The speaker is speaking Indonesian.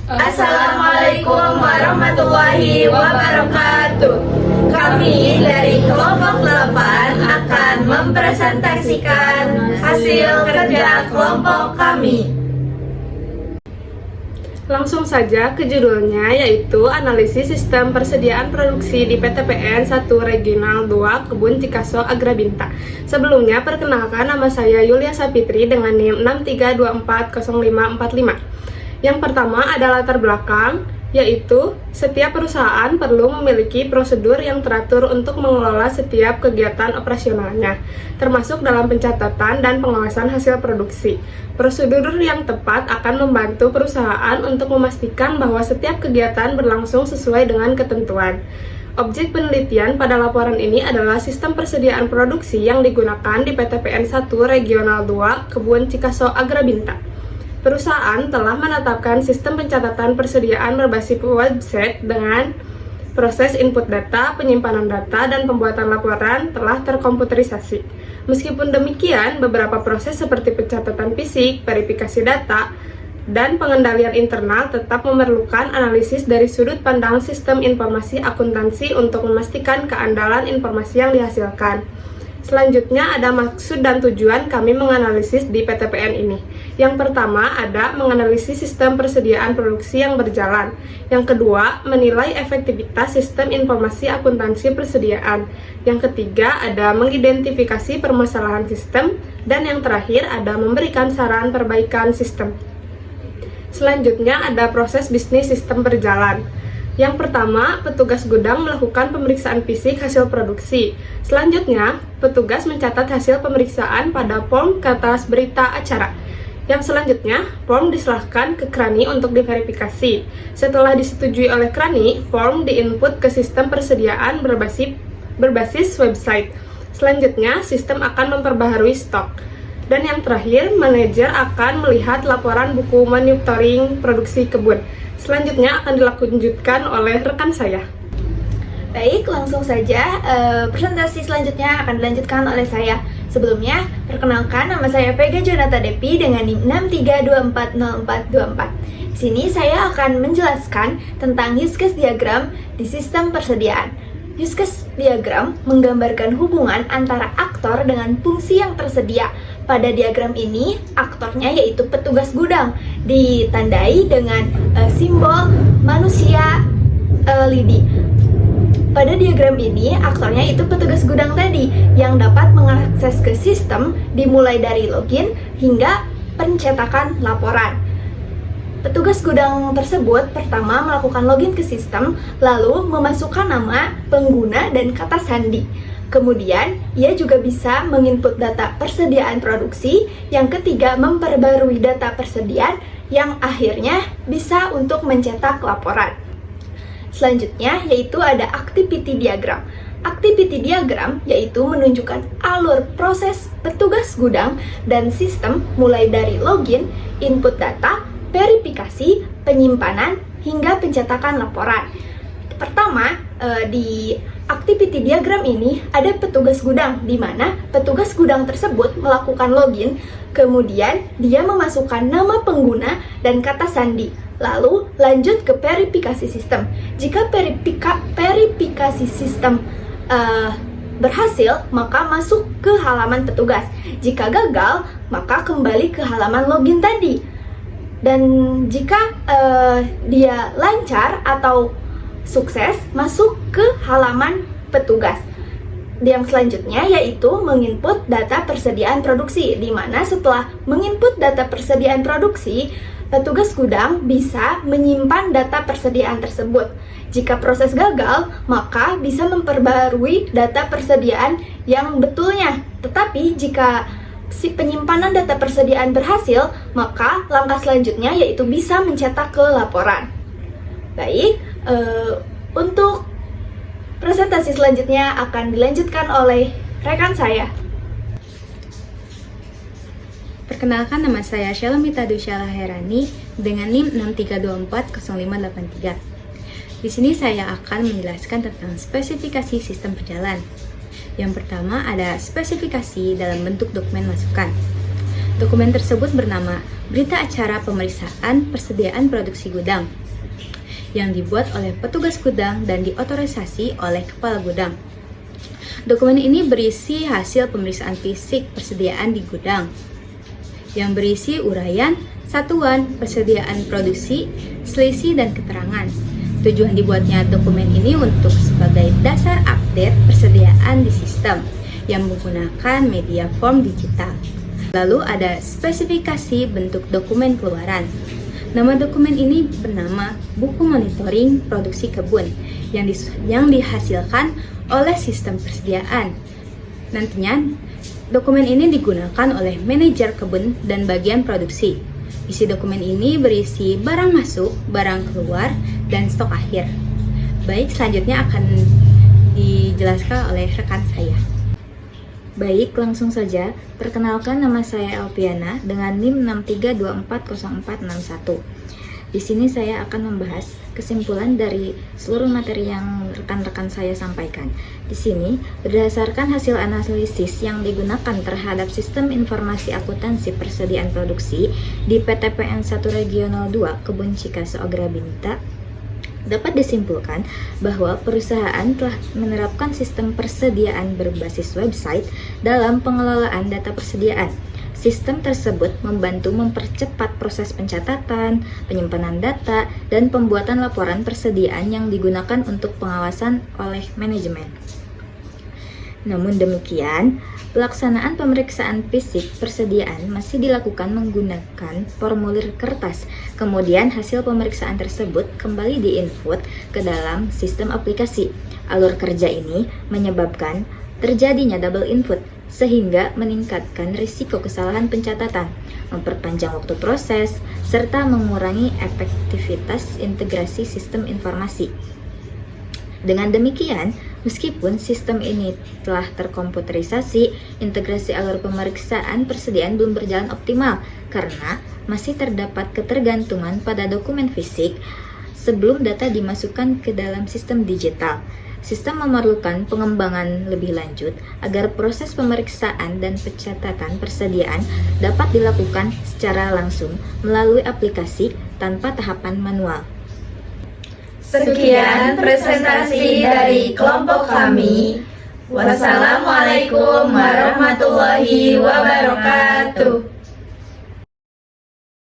Assalamualaikum warahmatullahi wabarakatuh. Kami dari kelompok 8 akan mempresentasikan hasil kerja kelompok kami. Langsung saja ke judulnya, yaitu Analisis Sistem Persediaan Produksi di PTPN 1 Regional 2 Kebun Cikaso Agrabinta. Sebelumnya, perkenalkan, nama saya Yulia Sapitri dengan NIM 63240545. Yang pertama ada latar belakang, yaitu setiap perusahaan perlu memiliki prosedur yang teratur untuk mengelola setiap kegiatan operasionalnya, termasuk dalam pencatatan dan pengawasan hasil produksi. Prosedur yang tepat akan membantu perusahaan untuk memastikan bahwa setiap kegiatan berlangsung sesuai dengan ketentuan. Objek penelitian pada laporan ini adalah sistem persediaan produksi yang digunakan di PTPN 1 Regional 2 Kebun Cikaso Agrabinta. Perusahaan telah menetapkan sistem pencatatan persediaan berbasis website dengan proses input data, penyimpanan data, dan pembuatan laporan telah terkomputerisasi. Meskipun demikian, beberapa proses seperti pencatatan fisik, verifikasi data, dan pengendalian internal tetap memerlukan analisis dari sudut pandang sistem informasi akuntansi untuk memastikan keandalan informasi yang dihasilkan. Selanjutnya ada maksud dan tujuan kami menganalisis di PTPN ini. Yang pertama ada menganalisis sistem persediaan produksi yang berjalan. Yang kedua, menilai efektivitas sistem informasi akuntansi persediaan. Yang ketiga ada mengidentifikasi permasalahan sistem. Dan yang terakhir ada memberikan saran perbaikan sistem. Selanjutnya ada proses bisnis sistem berjalan. Yang pertama, petugas gudang melakukan pemeriksaan fisik hasil produksi. Selanjutnya, petugas mencatat hasil pemeriksaan pada form kertas berita acara. Yang selanjutnya, form diserahkan ke Krani untuk diverifikasi. Setelah disetujui oleh Krani, form diinput ke sistem persediaan berbasis website. Selanjutnya, sistem akan memperbaharui stok. Dan yang terakhir, manajer akan melihat laporan buku monitoring produksi kebun. Selanjutnya akan dilanjutkan oleh rekan saya. Baik, langsung saja presentasi selanjutnya akan dilanjutkan oleh saya. Sebelumnya, perkenalkan, nama saya Vega Jonata Depi dengan NIM 63240424. Di sini saya akan menjelaskan tentang use case diagram di sistem persediaan. Use case diagram menggambarkan hubungan antara aktor dengan fungsi yang tersedia. Pada diagram ini, aktornya yaitu petugas gudang, ditandai dengan simbol manusia lidi. Pada diagram ini, aktornya itu petugas gudang tadi yang dapat mengakses ke sistem dimulai dari login hingga pencetakan laporan. Petugas gudang tersebut pertama melakukan login ke sistem, lalu memasukkan nama, pengguna, dan kata sandi. Kemudian, ia juga bisa menginput data persediaan produksi. Yang ketiga, memperbarui data persediaan. Yang akhirnya bisa untuk mencetak laporan. Selanjutnya, yaitu ada activity diagram. Activity diagram yaitu menunjukkan alur proses petugas gudang dan sistem mulai dari login, input data, verifikasi, penyimpanan, hingga pencetakan laporan. Pertama, di activity diagram ini ada petugas gudang, di mana petugas gudang tersebut melakukan login, kemudian dia memasukkan nama pengguna dan kata sandi, lalu lanjut ke verifikasi sistem. Jika verifikasi sistem berhasil, maka masuk ke halaman petugas. Jika gagal, maka kembali ke halaman login tadi. Dan jika dia lancar atau sukses, masuk ke halaman petugas. Yang selanjutnya yaitu menginput data persediaan produksi, di mana setelah menginput data persediaan produksi, petugas gudang bisa menyimpan data persediaan tersebut. Jika proses gagal, maka bisa memperbarui data persediaan yang betulnya. Tetapi jika si penyimpanan data persediaan berhasil, maka langkah selanjutnya yaitu bisa mencetak ke laporan. Baik, untuk presentasi selanjutnya akan dilanjutkan oleh rekan saya. Perkenalkan, nama saya Shalomita Dusyala Herani dengan NIM 63240583. Di sini saya akan menjelaskan tentang spesifikasi sistem berjalan. Yang pertama ada spesifikasi dalam bentuk dokumen masukan. Dokumen tersebut bernama Berita Acara Pemeriksaan Persediaan Produksi Gudang yang dibuat oleh petugas gudang dan diotorisasi oleh kepala gudang. Dokumen ini berisi hasil pemeriksaan fisik persediaan di gudang yang berisi uraian, satuan, persediaan produksi, selisih, dan keterangan. Tujuan dibuatnya dokumen ini untuk sebagai dasar update persediaan di sistem yang menggunakan media form digital. Lalu ada spesifikasi bentuk dokumen keluaran. Nama dokumen ini bernama Buku Monitoring Produksi Kebun yang dihasilkan oleh sistem persediaan. Nantinya, dokumen ini digunakan oleh manajer kebun dan bagian produksi. Isi dokumen ini berisi barang masuk, barang keluar, dan stok akhir. Baik, selanjutnya akan dijelaskan oleh rekan saya. Baik, langsung saja. Perkenalkan, nama saya Elpiana dengan NIM 63240461. Di sini saya akan membahas kesimpulan dari seluruh materi yang rekan-rekan saya sampaikan. Di sini, berdasarkan hasil analisis yang digunakan terhadap sistem informasi akuntansi persediaan produksi di PTPN 1 Regional 2 Kebun Cikaso Agrabinita, dapat disimpulkan bahwa perusahaan telah menerapkan sistem persediaan berbasis website dalam pengelolaan data persediaan. Sistem tersebut membantu mempercepat proses pencatatan, penyimpanan data, dan pembuatan laporan persediaan yang digunakan untuk pengawasan oleh manajemen. Namun demikian, pelaksanaan pemeriksaan fisik persediaan masih dilakukan menggunakan formulir kertas. Kemudian hasil pemeriksaan tersebut kembali diinput ke dalam sistem aplikasi. Alur kerja ini menyebabkan terjadinya double input, sehingga meningkatkan risiko kesalahan pencatatan, memperpanjang waktu proses, serta mengurangi efektivitas integrasi sistem informasi. Dengan demikian, meskipun sistem ini telah terkomputerisasi, integrasi alur pemeriksaan persediaan belum berjalan optimal karena masih terdapat ketergantungan pada dokumen fisik sebelum data dimasukkan ke dalam sistem digital. Sistem memerlukan pengembangan lebih lanjut agar proses pemeriksaan dan pencatatan persediaan dapat dilakukan secara langsung melalui aplikasi tanpa tahapan manual. Sekian presentasi dari kelompok kami. Wassalamualaikum warahmatullahi wabarakatuh.